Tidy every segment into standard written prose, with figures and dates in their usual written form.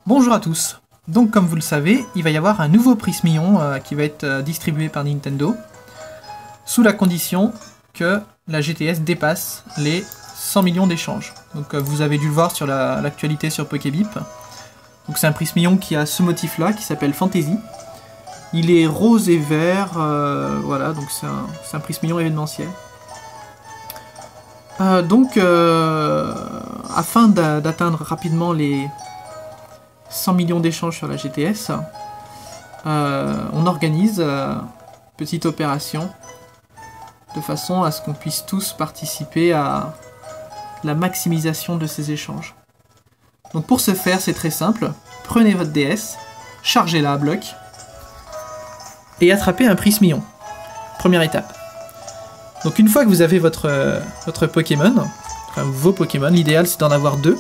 Bonjour à tous. Donc comme vous le savez, il va y avoir un nouveau Prismillon qui va être distribué par Nintendo, sous la condition que la GTS dépasse les 100 millions d'échanges. Donc vous avez dû le voir sur l'actualité sur Pokébip. Donc c'est un Prismillon qui a ce motif là, qui s'appelle Fantasy. Il est rose et vert, voilà, donc c'est un Prismillon événementiel. Afin d'atteindre rapidement les 100 millions d'échanges sur la GTS, on organise une petite opération de façon à ce qu'on puisse tous participer à la maximisation de ces échanges. Donc pour ce faire, c'est très simple. Prenez votre DS, chargez-la à bloc et attrapez un Prismillon. Première étape. Donc une fois que vous avez votre Pokémon, enfin vos Pokémon, l'idéal c'est d'en avoir deux.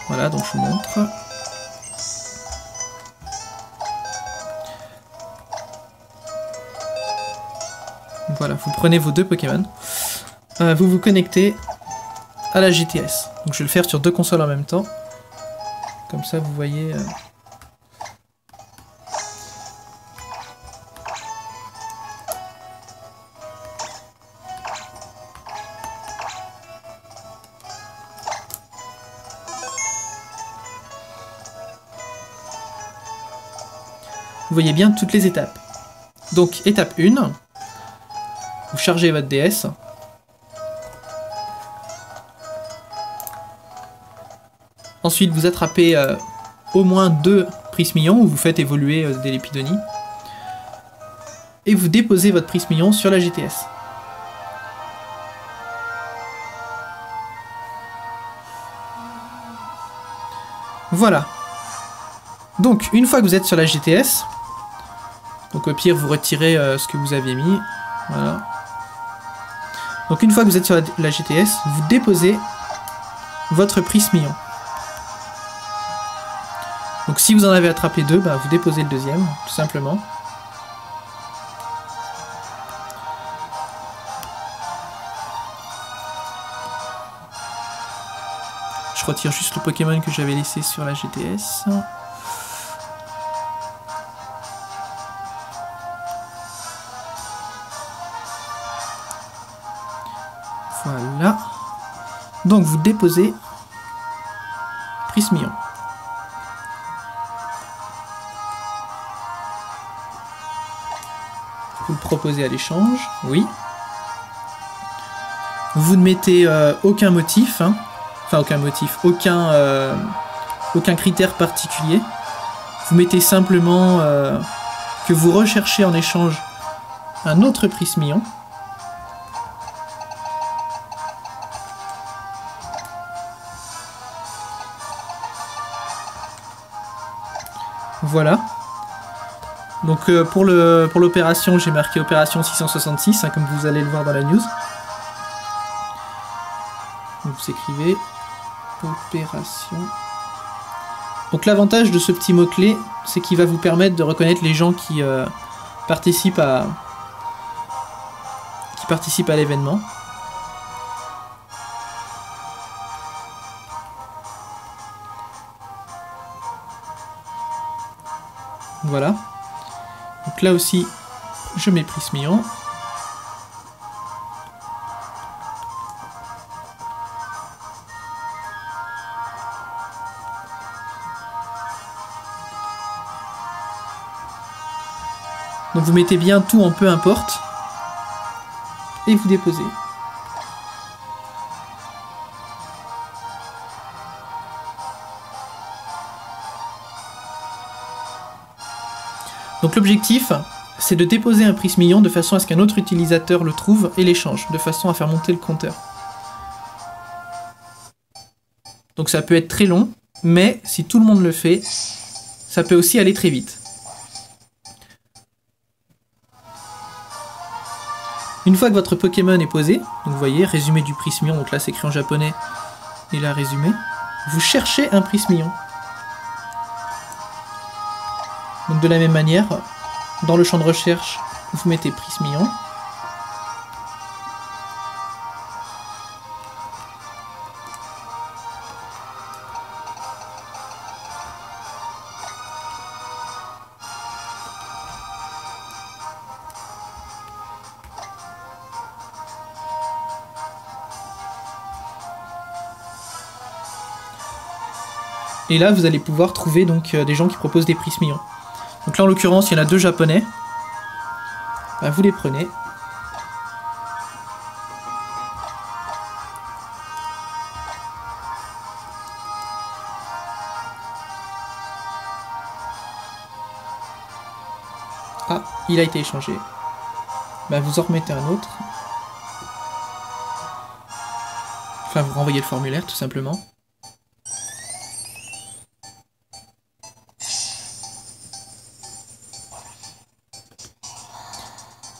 Voilà, donc je vous montre. Voilà, vous prenez vos deux Pokémon. Vous vous connectez à la GTS. Donc je vais le faire sur deux consoles en même temps. Comme ça, vous voyez... Vous voyez bien toutes les étapes. Donc, étape 1, vous chargez votre DS. Ensuite, vous attrapez au moins 2 Prismillons, où vous faites évoluer des Lépidonies. Et vous déposez votre Prismillon sur la GTS. Voilà. Donc, une fois que vous êtes sur la GTS, donc au pire, vous retirez ce que vous aviez mis. Voilà. Donc une fois que vous êtes sur la GTS, vous déposez votre Prismillon. Donc si vous en avez attrapé deux, bah, vous déposez le deuxième, tout simplement. Je retire juste le Pokémon que j'avais laissé sur la GTS. Voilà. Donc vous déposez Prismillon. Vous le proposez à l'échange, oui. Vous ne mettez aucun motif, hein. Enfin aucun motif, aucun critère particulier. Vous mettez simplement que vous recherchez en échange un autre Prismillon. Voilà. Donc pour l'opération, j'ai marqué opération 666, hein, comme vous allez le voir dans la news. Donc vous écrivez opération. Donc l'avantage de ce petit mot-clé, c'est qu'il va vous permettre de reconnaître les gens qui participent à l'événement. Voilà. Donc là aussi, je mets Prismillon. Donc vous mettez bien tout en peu importe. Et vous déposez. Donc l'objectif, c'est de déposer un Prismillon de façon à ce qu'un autre utilisateur le trouve et l'échange, de façon à faire monter le compteur. Donc ça peut être très long, mais si tout le monde le fait, ça peut aussi aller très vite. Une fois que votre Pokémon est posé, donc vous voyez, résumé du Prismillon, donc là c'est écrit en japonais, et là résumé, vous cherchez un Prismillon. Donc de la même manière, dans le champ de recherche, vous mettez Prismillon. Et là, vous allez pouvoir trouver donc des gens qui proposent des prix millions. Donc là, en l'occurrence, il y en a 2 japonais. Bah, vous les prenez. Ah, il a été échangé. Bah, vous en remettez un autre. Enfin, vous renvoyez le formulaire, tout simplement.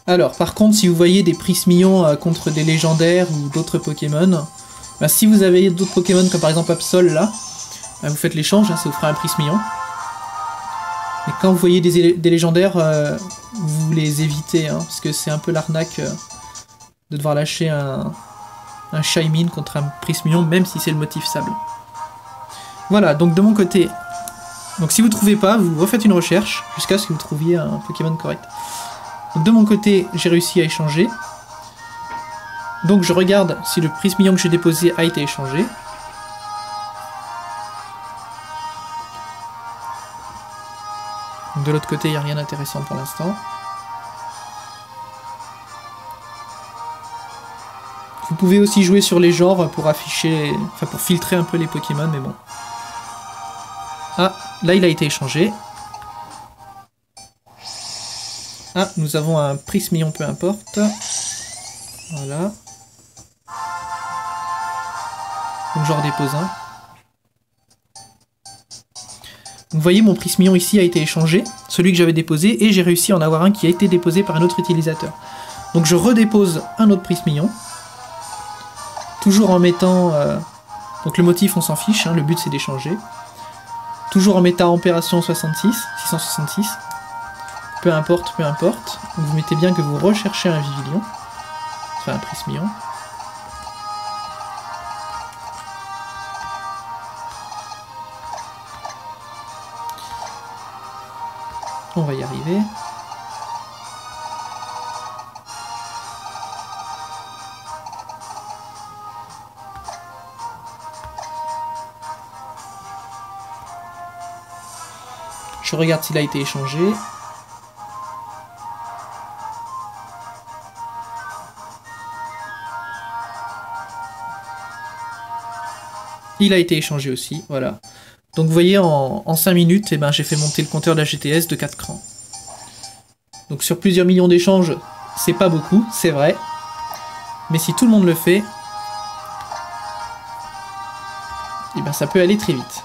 Alors, par contre, si vous voyez des prix millions contre des légendaires ou d'autres Pokémon, bah, si vous avez d'autres Pokémon comme par exemple Absol là, bah, vous faites l'échange, hein, ça vous fera un prix million. Et quand vous voyez des légendaires, vous les évitez, hein, parce que c'est un peu l'arnaque de devoir lâcher un Shaymin contre un prix million, même si c'est le motif sable. Voilà, donc de mon côté, donc si vous ne trouvez pas, vous refaites une recherche jusqu'à ce que vous trouviez un Pokémon correct. Donc de mon côté, j'ai réussi à échanger. Donc je regarde si le prix million que j'ai déposé a été échangé. De l'autre côté, il n'y a rien d'intéressant pour l'instant. Vous pouvez aussi jouer sur les genres pour afficher, enfin pour filtrer un peu les Pokémon, mais bon. Ah, là il a été échangé. Ah, nous avons un prix million, peu importe. Voilà. Donc j'en redépose un. Vous voyez, mon prix million ici a été échangé, celui que j'avais déposé, et j'ai réussi à en avoir un qui a été déposé par un autre utilisateur. Donc je redépose un autre prix million, toujours en mettant... donc le motif on s'en fiche, hein, le but c'est d'échanger. Toujours en mettant Opération 66, 666. Peu importe, peu importe. Donc vous mettez bien que vous recherchez un Vivillon, enfin un prix million. On va y arriver. Je regarde s'il a été échangé. Il a été échangé aussi, voilà. Donc vous voyez, en 5 minutes, eh ben, j'ai fait monter le compteur de la GTS de 4 crans. Donc sur plusieurs millions d'échanges, c'est pas beaucoup, c'est vrai. Mais si tout le monde le fait, eh ben, ça peut aller très vite.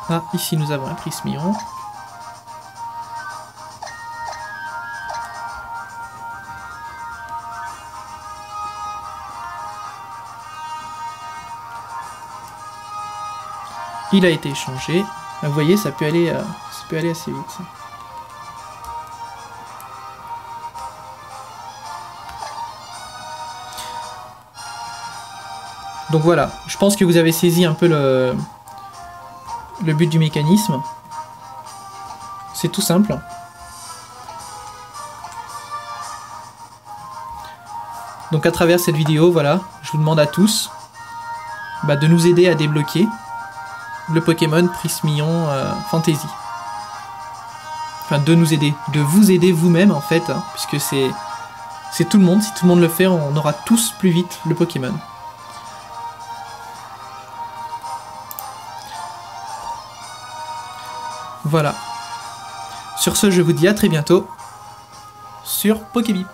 Ah, ici nous avons un prix million. Il a été échangé. Vous voyez, ça peut aller assez vite. Donc voilà, je pense que vous avez saisi un peu le but du mécanisme. C'est tout simple. Donc à travers cette vidéo, voilà, je vous demande à tous de nous aider à débloquer le Pokémon prix million Fantasy. Enfin, de nous aider, de vous aider vous-même en fait, hein, puisque c'est tout le monde. Si tout le monde le fait, on aura tous plus vite le Pokémon. Voilà. Sur ce, je vous dis à très bientôt sur Pokébip.